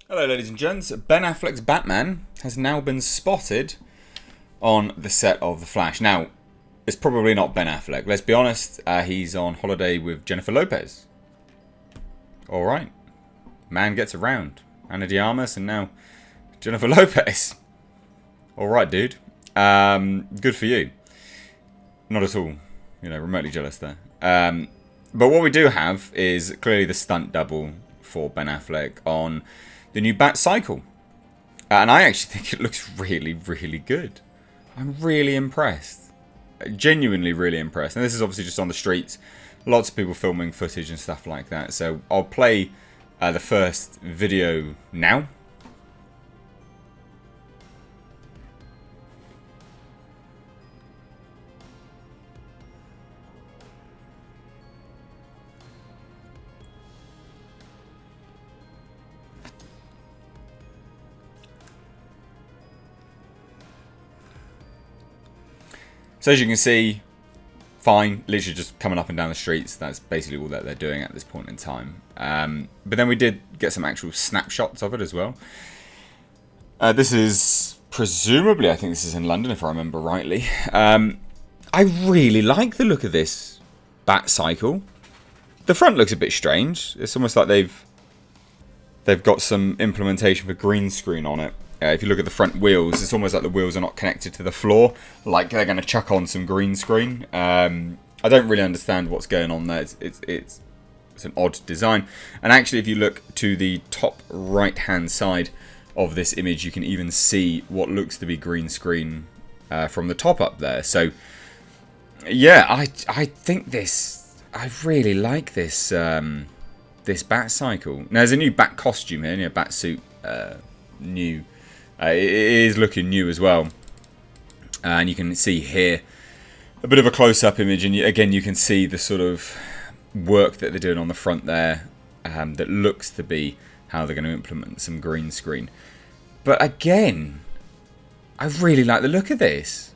Hello ladies and gents, Ben Affleck's Batman has now been spotted on the set of The Flash. Now, it's probably not Ben Affleck, let's be honest, he's on holiday with Jennifer Lopez. Alright, man gets around. Ana de Armas and now Jennifer Lopez. Alright dude, good for you. Not at all, remotely jealous there. But what we do have is clearly the stunt double for Ben Affleck on the new Batcycle. And I actually think it looks really, really good. I'm really impressed. Genuinely really impressed. And this is obviously just on the streets. Lots of people filming footage and stuff like that. So I'll play the first video now. So as you can see, fine, literally just coming up and down the streets. That's basically all that they're doing at this point in time. But then we did get some actual snapshots of it as well. This is presumably, I think this is in London if I remember rightly. I really like the look of this Batcycle. The front looks a bit strange. It's almost like they've got some implementation for green screen on it. If you look at the front wheels, it's almost like the wheels are not connected to the floor, like they're going to chuck on some green screen. I don't really understand what's going on there. It's an odd design. And actually, if you look to the top right-hand side of this image, you can even see what looks to be green screen from the top up there. So, yeah, I think this. I really like this this Batcycle. Now, there's a new Bat costume here, Batsuit, new. It is looking new as well, and you can see here a bit of a close-up image, and again you can see the sort of work that they're doing on the front there, that looks to be how they're going to implement some green screen. But again, I really like the look of this.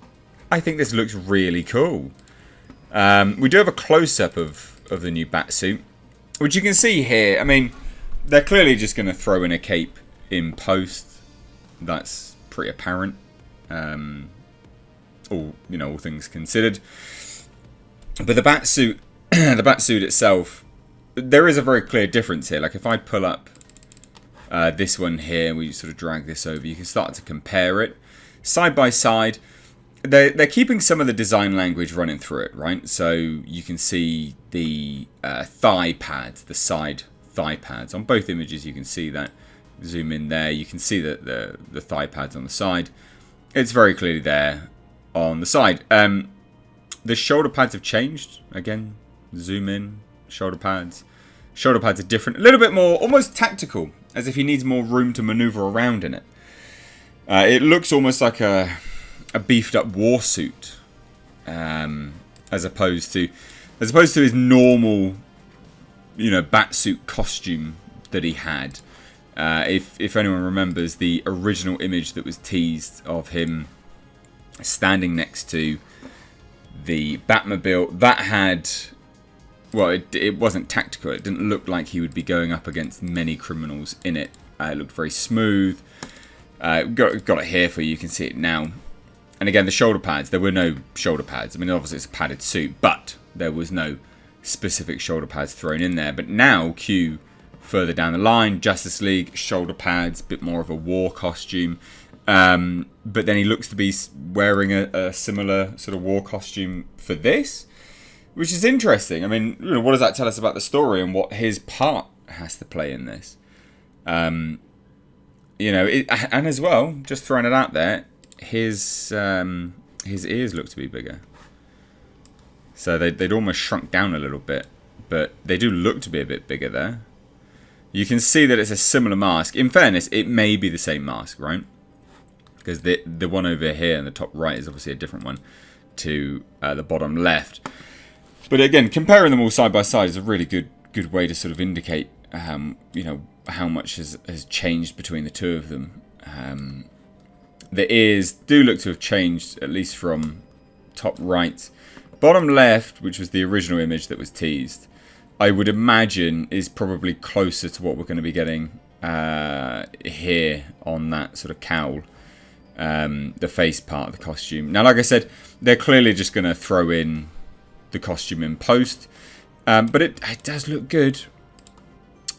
I think this looks really cool. We do have a close-up of the new Batsuit, which you can see here. I mean, they're clearly just going to throw in a cape in post. That's pretty apparent, all things considered. But the Batsuit, the Batsuit itself, there is a very clear difference here. Like if I pull up this one here, we sort of drag this over, you can start to compare it side by side. They're keeping some of the design language running through it, right? So you can see the thigh pads, the side thigh pads on both images. You can see that. Zoom in there, you can see that the thigh pads on the side. It's very clearly there on the side. The shoulder pads have changed. Again, zoom in, shoulder pads. Shoulder pads are different. A little bit more, almost tactical, as if he needs more room to maneuver around in it. It looks almost like a beefed up war suit, as opposed to his normal, Batsuit costume that he had. If anyone remembers the original image that was teased of him standing next to the Batmobile, that had, well, it wasn't tactical. It didn't look like he would be going up against many criminals in it. It looked very smooth. Got it here for you. You can see it now. And again, the shoulder pads. There were no shoulder pads. I mean, obviously it's a padded suit, but there was no specific shoulder pads thrown in there. But now, cue further down the line, Justice League, shoulder pads, bit more of a war costume. But then he looks to be wearing a similar sort of war costume for this, which is interesting. I mean, what does that tell us about the story and what his part has to play in this? And as well, just throwing it out there, his ears look to be bigger. So they'd almost shrunk down a little bit, but they do look to be a bit bigger there. You can see that it's a similar mask. In fairness, it may be the same mask, right? Because the one over here in the top right is obviously a different one to the bottom left. But again, comparing them all side by side is a really good way to sort of indicate, how much has changed between the two of them. The ears do look to have changed, at least from top right. Bottom left, which was the original image that was teased, I would imagine is probably closer to what we're going to be getting here on that sort of cowl, the face part of the costume. Now, like I said, they're clearly just going to throw in the costume in post, but it does look good.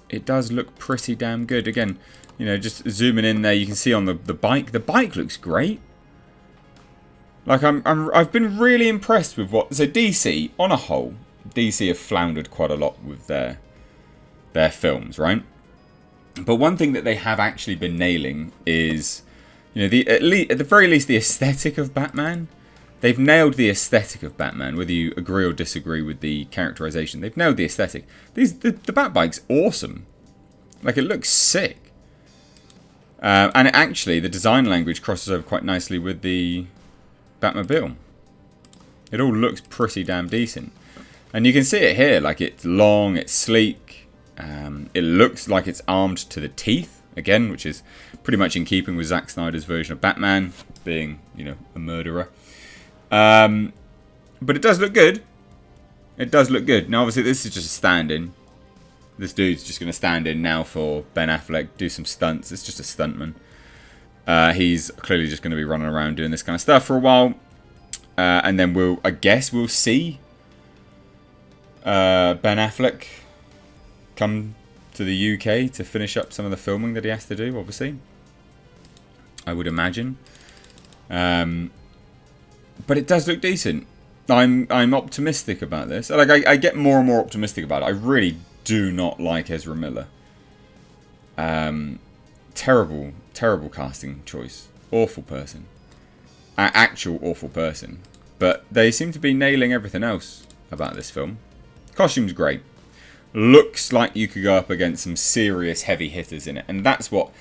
It does look pretty damn good. Again, you know, just zooming in there, you can see on the bike. The bike looks great. Like I've been really impressed with what. So DC, on a whole, DC have floundered quite a lot with their films, right? But one thing that they have actually been nailing is, you know, at the very least, the aesthetic of Batman. They've nailed the aesthetic of Batman, whether you agree or disagree with the characterization. They've nailed the aesthetic. The Batbike's awesome. Like, it looks sick. And actually, the design language crosses over quite nicely with the Batmobile. It all looks pretty damn decent. And you can see it here. Like, it's long, it's sleek. It looks like it's armed to the teeth, again, which is pretty much in keeping with Zack Snyder's version of Batman, being, you know, a murderer. But it does look good. It does look good. Now, obviously, this is just a stand-in. This dude's just going to stand in now for Ben Affleck, do some stunts. It's just a stuntman. He's clearly just going to be running around doing this kind of stuff for a while. And then I guess we'll see Ben Affleck come to the UK to finish up some of the filming that he has to do, obviously. I would imagine. But it does look decent. I'm optimistic about this. Like, I get more and more optimistic about it. I really do not like Ezra Miller. Terrible casting choice. Awful person. Actual awful person. But they seem to be nailing everything else about this film. Costume's great. Looks like you could go up against some serious heavy hitters in it. And that's what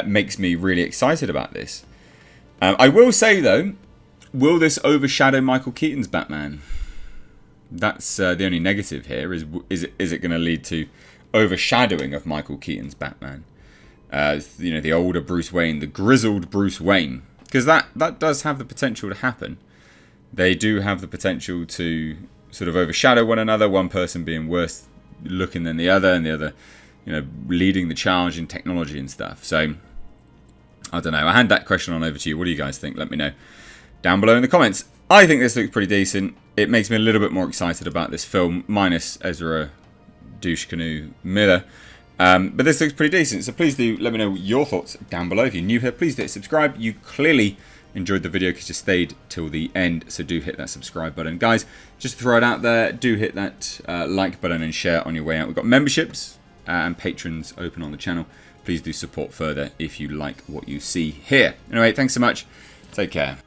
makes me really excited about this. I will say, though, will this overshadow Michael Keaton's Batman? That's the only negative here. Is it going to lead to overshadowing of Michael Keaton's Batman? You know, the older Bruce Wayne, the grizzled Bruce Wayne. Because that does have the potential to happen. They do have the potential to sort of overshadow one another, one person being worse looking than the other, and the other, you know, leading the charge in technology and stuff. So, I don't know. I hand that question on over to you. What do you guys think? Let me know down below in the comments. I think this looks pretty decent. It makes me a little bit more excited about this film, minus Ezra Douche Canoe Miller. But this looks pretty decent, so please do let me know your thoughts down below. If you're new here, please do hit subscribe. You clearly enjoyed the video because you stayed till the end, so do hit that subscribe button. Guys, just to throw it out there, do hit that like button and share on your way out. We've got memberships and patrons open on the channel. Please do support further if you like what you see here. Anyway, thanks so much. Take care.